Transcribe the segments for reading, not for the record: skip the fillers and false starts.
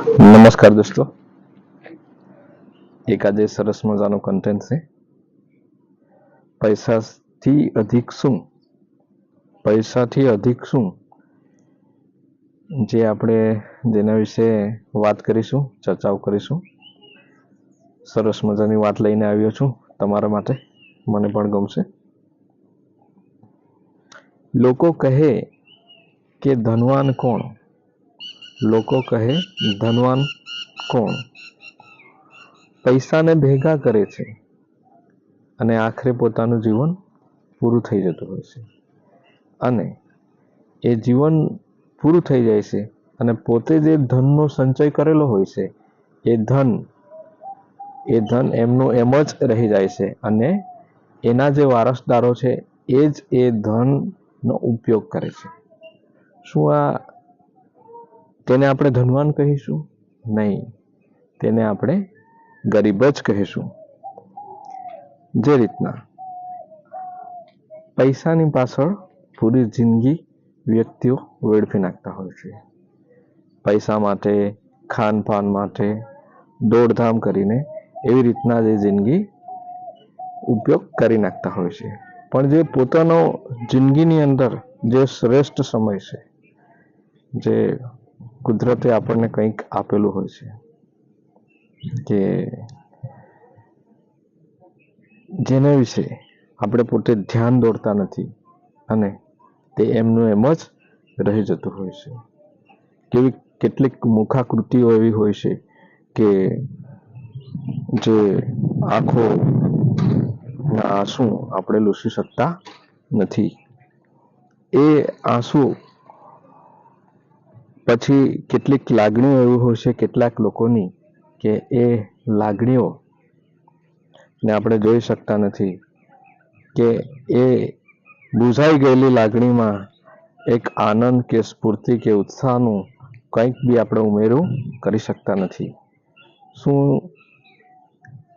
નમસ્કાર દોસ્તો, એક આજે સરસ મજાનો કન્ટેન્ટ છે. પૈસાથી અધિક શું? પૈસાથી અધિક શું? જે આપણે જેના વિશે વાત કરીશું, ચર્ચાઓ કરીશું. સરસ મજાની વાત લઈને આવ્યો છું તમારા માટે, મને પણ ગમશે. લોકો કહે કે ધનવાન કોણ? લોકો કહે ધનવાન કોણ? પૈસાને ભેગા કરે છે અને આખરે પોતાનું જીવન પૂરું થઈ જતું હોય છે. અને એ જીવન પૂરું થઈ જાય છે અને પોતે જે ધનનો સંચય કરેલો હોય છે એ ધન એમનું એમ જ રહી જાય છે અને એના જે વારસદારો છે એ જ એ ધનનો ઉપયોગ કરે છે. શું તેને આપણે ધનવાન કહીશું? નહીં, તેને આપણે ગરીબ જ કહીશું. જે રીતના પૈસાની પાછળ પૂરી જિંદગી વ્યક્તિઓ વેડફી નાખતા હોય છે. પૈસા માટે, ખાનપાન માટે દોડધામ કરીને એવી રીતના જે જિંદગી ઉપયોગ કરી નાખતા હોય છે. પણ જે પોતાનો જિંદગીની અંદર જે શ્રેષ્ઠ સમય છે, જે કુદરતે આપણને કંઈક આપેલું હોય છે, કે જેના વિશે આપણે પોતે ધ્યાન દોરતા નથી અને તે એમનું એમ જ રહી જતું હોય છે. કેટલીક મુખાકૃતિઓ એવી હોય છે કે જે આંખો આંસુ આપણે લૂછી શકતા નથી. એ આંસુ પછી કેટલીક લાગણીઓ એવી હોય છે કેટલાક લોકોની કે એ લાગણીઓ ને આપણે જોઈ શકતા નથી, કે એ બુઝાઈ ગયેલી લાગણીમાં એક આનંદ કે સ્ફૂર્તિ કે ઉત્સાહનું કંઈક બી આપણે ઉમેરું કરી શકતા નથી. શું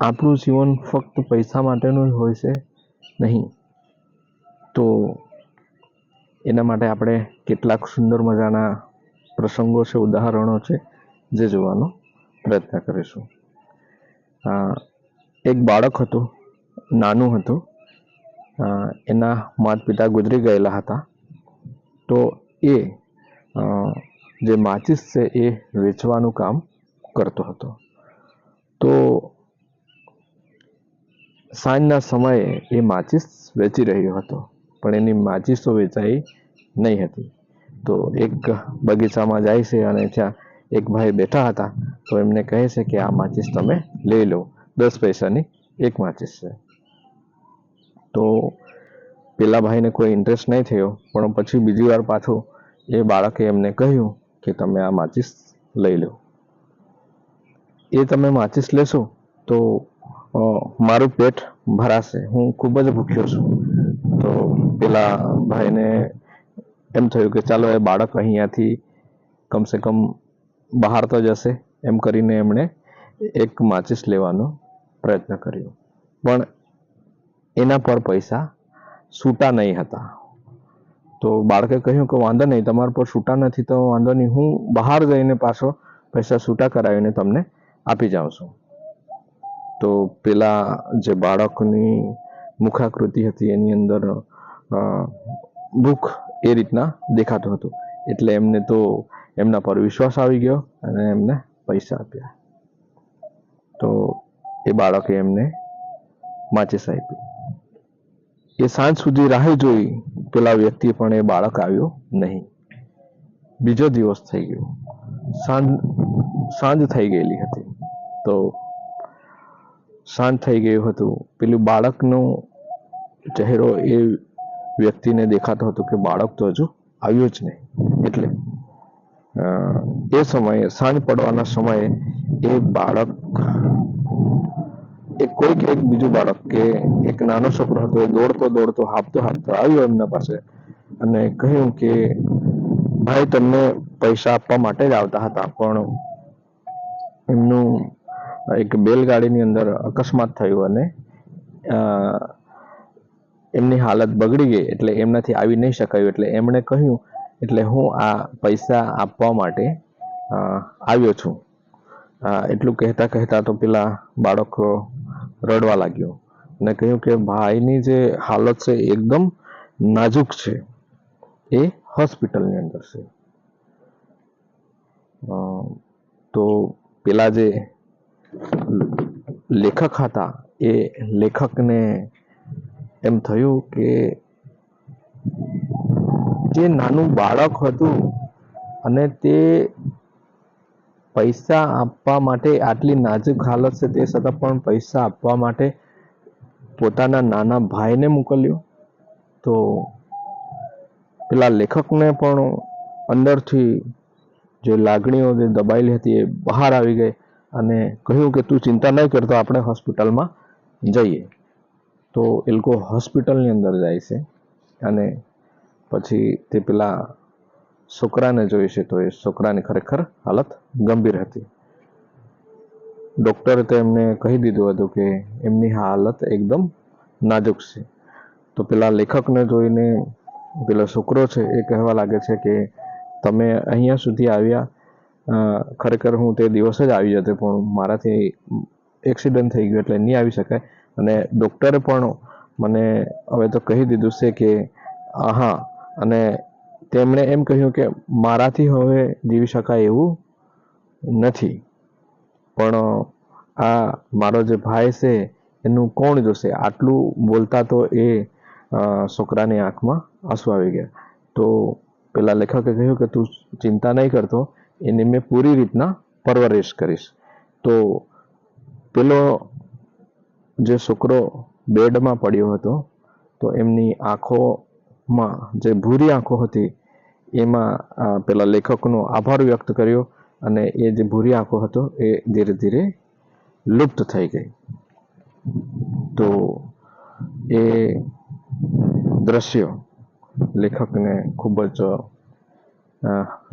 આપણું જીવન ફક્ત પૈસા માટેનું જ હોય છે? નહીં. તો એના માટે આપણે કેટલાક સુંદર મજાના પ્રસંગો છે, ઉદાહરણો છે, જે જોવાનો પ્રયત્ન કરીશું. એક બાળક હતું, નાનું હતું, એના માતા પિતા ગુજરી ગયેલા હતા. તો એ જે માચીસ છે એ વેચવાનું કામ કરતો હતો. તો સાંજના સમયે એ માચીસ વેચી રહ્યો હતો, પણ એની માચીસો વેચાઈ નહીં હતી. તો એક બગીચામાં જાય છે અને ત્યાં એક ભાઈ બેઠા હતા. તો એમને કહે છે કે આ માચીસ તમે લઈ લો, 10 પૈસાની એક માચીસ છે. તો પેલા ભાઈને કોઈ ઇન્ટરેસ્ટ નહીં થયો, પણ પછી બીજી વાર પાછું એ બાળકે એમને કહ્યું કે તમે આ માચીસ લઈ લો. એ તમે માચીસ લેશો તો મારું પેટ ભરાશે, હું ખૂબ જ ભૂખ્યો છું. તો પેલા ભાઈને એમ થયું કે ચાલો એ બાળક અહીંયાથી કમસે કમ બહાર તો જશે, એમ કરીને એમણે એક માચીસ લેવાનો પ્રયત્ન કર્યો. પણ એના પર પૈસા છૂટા નહીં હતા. તો બાળકે કહ્યું કે વાંધો નહીં, તમારા પર છૂટા નથી તો વાંધો નહીં, હું બહાર જઈને પાછો પૈસા છૂટા કરાવીને તમને આપી જાઉં છું. તો પેલા જે બાળકની મુખાકૃતિ હતી એની અંદર ભૂખ એ રીતના દેખાતું હતું. એટલે એમને તો એમના પર વિશ્વાસ આવી ગયો અને એમને પૈસા આપ્યા. તો એ બાળકે એમને માચીસ આપી. એ સાંજ સુધી રાહ જોઈ પેલા વ્યક્તિ, પણ એ બાળક આવ્યો નહીં. બીજો દિવસ થઈ ગયો, સાંજ થઈ ગયેલી હતી. તો સાંજ થઈ ગયું હતું, પેલું બાળકનો ચહેરો એ વ્યક્તિને દેખાતો હતો કે બાળક તો હજુ આવ્યો જ નહીં. એટલે એ સમયે, સાંજ પડવાના સમયે, એ બાળક એક બીજું બાળક કે એક નાનો છોકરો હતો, એ દોડતો હાંફતો આવ્યો એમના પાસે અને કહ્યું કે ભાઈ તમને પૈસા આપવા માટે જ આવતા હતા, પણ એમનું એક બેલગાડીની અંદર અકસ્માત થયું અને એમની હાલત બગડી ગઈ, એટલે એમનાથી આવી નહીં શકાયું. એટલે એમણે કહ્યું, એટલે હું આ પૈસા આપવા માટે આવ્યો છું. એટલું કહેતા કહેતા તો પેલા બાળક રડવા લાગ્યો અને કહ્યું કે ભાઈની જે હાલત છે એકદમ નાજુક છે, એ હોસ્પિટલની અંદર છે. તો પેલા જે લેખક હતા એ લેખકને એમ થયું કે જે નાનું બાળક હતું અને તે પૈસા આપવા માટે, આટલી નાજુક હાલત છે તે છતાં પણ પૈસા આપવા માટે પોતાના નાના ભાઈને મોકલ્યો. તો પેલા લેખકને પણ અંદરથી જે લાગણીઓ જે દબાયેલી હતી એ બહાર આવી ગઈ અને કહ્યું કે તું ચિંતા નહીં કરતો, આપણે હોસ્પિટલમાં જઈએ. તો એ લોકો હોસ્પિટલની અંદર જાય છે અને પછી તે પેલા છોકરાને જોઈ છે તો એ છોકરાની ખરેખર હાલત ગંભીર હતી. ડૉક્ટરે તો એમને કહી દીધું હતું કે એમની હાલત એકદમ નાજુક છે. તો પેલા લેખકને જોઈને પેલો છોકરો છે એ કહેવા લાગે છે કે તમે અહીંયા સુધી આવ્યા, ખરેખર હું તે દિવસે જ આવી જતો પણ મારાથી એક્સિડન્ટ થઈ ગયો એટલે નહીં આવી શકાય. અને ડૉક્ટરે પણ મને હવે તો કહી દીધું છે કે હા, અને તેમણે એમ કહ્યું કે મારાથી હવે જીવી શકાય એવું નથી, પણ આ મારો જે ભાઈ છે એનું કોણ જોશે. આટલું બોલતા તો એ છોકરાની આંખમાં આંસુ આવી ગયા. તો પેલા લેખકે કહ્યું કે તું ચિંતા નહીં કરતો, એની મેં પૂરી રીતના પરવરિશ કરીશ. તો પેલો જે છોકરો બેડમાં પડ્યો હતો તો એમની આંખોમાં જે ભૂરી આંખો હતી એમાં પેલા લેખકનો આભાર વ્યક્ત કર્યો અને એ જે ભૂરી આંખો હતો એ ધીરે ધીરે લુપ્ત થઈ ગઈ. તો એ દ્રશ્ય લેખકને ખૂબ જ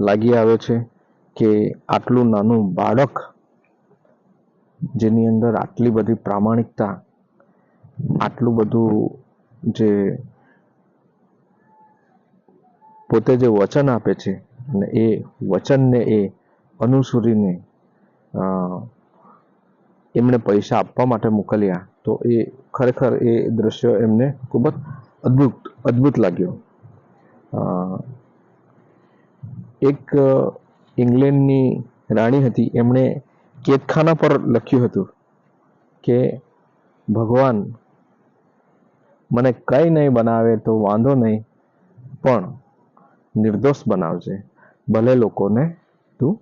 લાગી આવે છે કે આટલું નાનું બાળક જેની અંદર આટલી બધી પ્રામાણિકતા, આટલું બધું જે પોતે જે વચન આપે છે અને એ વચનને એ અનુસરીને એમણે પૈસા આપવા માટે મોકલ્યા. તો એ ખરેખર એ દ્રશ્ય એમને ખૂબ જ અદ્ભુત લાગ્યો. એક ઇંગ્લેન્ડની રાણી હતી, એમણે કેદખાના પર લખ્યું હતું કે ભગવાન મને કંઈ નહીં બનાવે તો વાંધો નહીં, પણ નિર્દોષ બનાવજે, ભલે લોકોને તું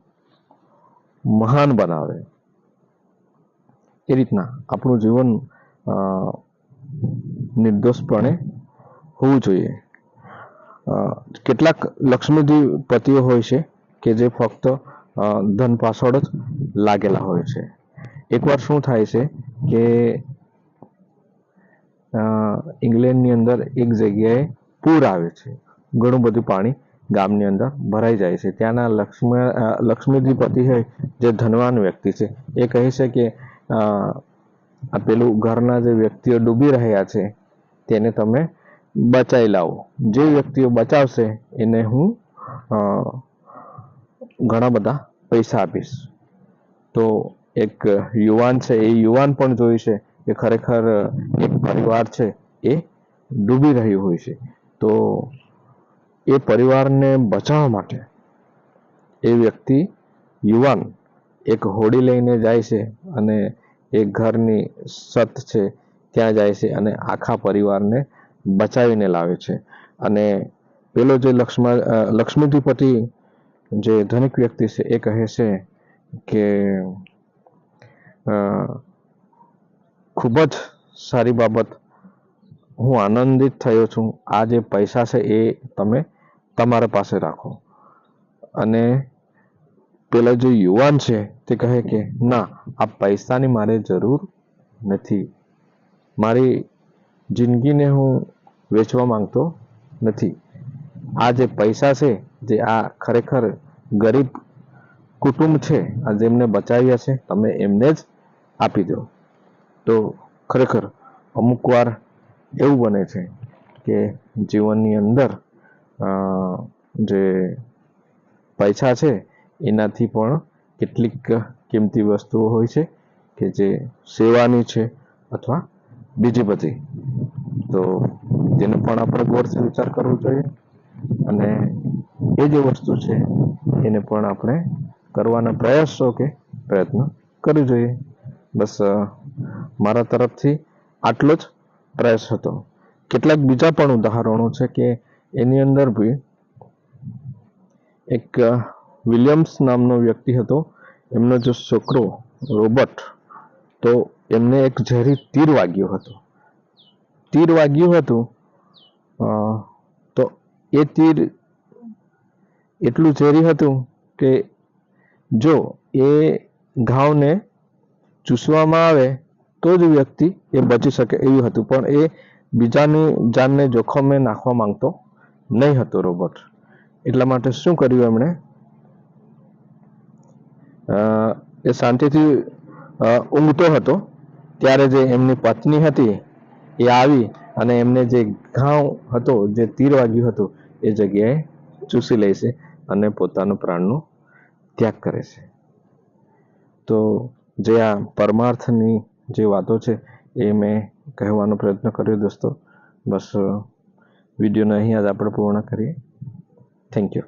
મહાન બનાવે. એ રીતના આપણું જીવન નિર્દોષપણે હોવું જોઈએ. કેટલાક લક્ષ્મીપતિઓ હોય છે કે જે ફક્ત ધન પાછળ જ લાગેલા હોય છે. એકવાર શું થાય છે કે ઇંગ્લેન્ડની અંદર એક જગ્યાએ પૂર આવે છે, ઘણું બધું પાણી ગામની અંદર ભરાઈ જાય છે. ત્યાંના લક્ષ્મીપતિ હોય જે ધનવાન વ્યક્તિ છે એ કહે છે કે આ પેલું ઘરના જે વ્યક્તિઓ ડૂબી રહ્યા છે તેને તમે બચાવી લાવો. જે વ્યક્તિઓ બચાવશે એને હું ઘણા બધા પૈસા આપીશ. તો એક યુવાન છે, એ યુવાન પણ જોઈ છે કે ખરેખર એક પરિવાર છે એ ડૂબી રહ્યું હોય છે. તો એ પરિવારને બચાવવા માટે એ વ્યક્તિ યુવાન એક હોડી લઈને જાય છે અને એ ઘરની છત છે ત્યાં જાય છે અને આખા પરિવારને બચાવીને લાવે છે. અને પેલો જે લક્ષ્મીપતિ જે ધનિક વ્યક્તિ છે એ કહે છે કે ખૂબ જ સારી બાબત, હું આનંદિત થયો છું, આ જે પૈસા છે એ તમે તમારા પાસે રાખો. અને પેલા જે યુવાન છે તે કહે કે ના, આ પૈસાની મારે જરૂર નથી, મારી જિંદગીને હું વેચવા માંગતો નથી. આ જે પૈસા છે, જે આ ખરેખર ગરીબ કુટુંબ છે આ જેમને બચાવ્યા છે, તમે એમને જ આપી દો. તો ખરેખર અમુક વાર એવું બને છે કે જીવનની અંદર જે પૈસા છે એનાથી પણ કેટલીક કિંમતી વસ્તુઓ હોય છે કે જે સેવાની છે અથવા બીજી બધી, તો તેનો પણ આપણે ગૌરથી વિચાર કરવો જોઈએ અને એ જે વસ્તુ છે એને પણ આપણે કરવાના પ્રયત્ન કરવો જોઈએ. બસ મારા તરફથી આટલો જ પ્રયાસ હતો. કેટલાક બીજા પણ ઉદાહરણો છે કે એની અંદર બી એક વિલિયમ્સ નામનો વ્યક્તિ હતો, એમનો જો છોકરો રોબર્ટ, તો એમને એક ઝેરી તીર વાગ્યું હતું. તો એ તીર એટલું ઝેરી હતું કે જો એ ઘાવને ચૂસવામાં આવે તો જ વ્યક્તિ એ બચી શકે એવું હતું, પણ એ બીજાની જાનને જોખમે નાખવા માંગતો નહીં હતો રોબોટ. એટલા માટે શું કર્યું એમણે, એ શાંતિથી ઊંઘતો હતો ત્યારે જે એમની પત્ની હતી એ આવી અને એમને જે ઘાવ હતો, જે તીર વાગ્યું હતું, એ જગ્યાએ ચૂસી લે છે અને પોતાનું પ્રાણનો ત્યાગ કરે છે. તો જે આ પરમાર્થની જે વાતો છે એ મેં કહેવાનો પ્રયત્ન કર્યો દોસ્તો. બસ વિડીયોને અહીંયા જ આપણે પૂર્ણ કરીએ. Thank you.